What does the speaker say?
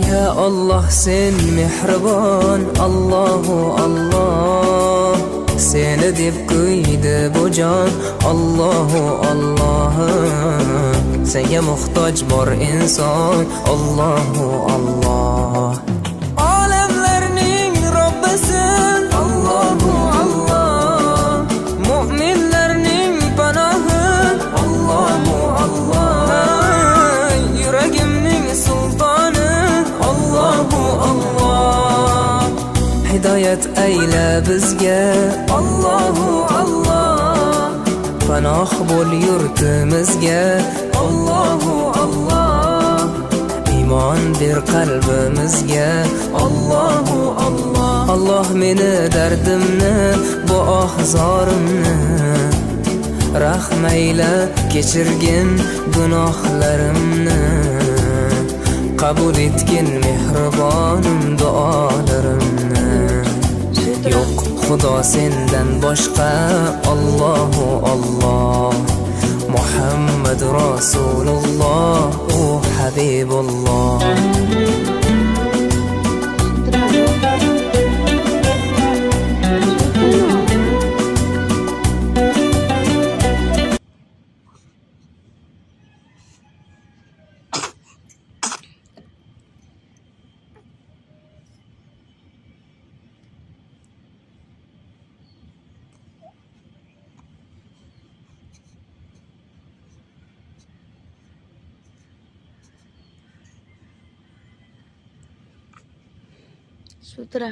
Ya Allah sen mehribon, Allahu Allah. Seni deb kuydi bu jon, Allahu Allah. Senga muhtoj bor inson, Allahu Allah. Olamlarning Robbisin, Allahu Allah. Mu'minlarning panohi, Allahu Allah. Yuragimning sultoni, Allahu Allah. Hidayat ayla bizga, Allahu Allah. Panoh bo'l yurtimizga, Allahu Allah. Iymon ber qalbimizga, Allahu Allah. Allah meni dardimni, bu ohzorimni rahmayla kechirgin gunohlarimni. Qabul etgin mehribonim duolarimni. Yo'q Xudo sendan boshqa, Allahu Allah. Muhammad Rasululloh, u Habibulloh. Sutra.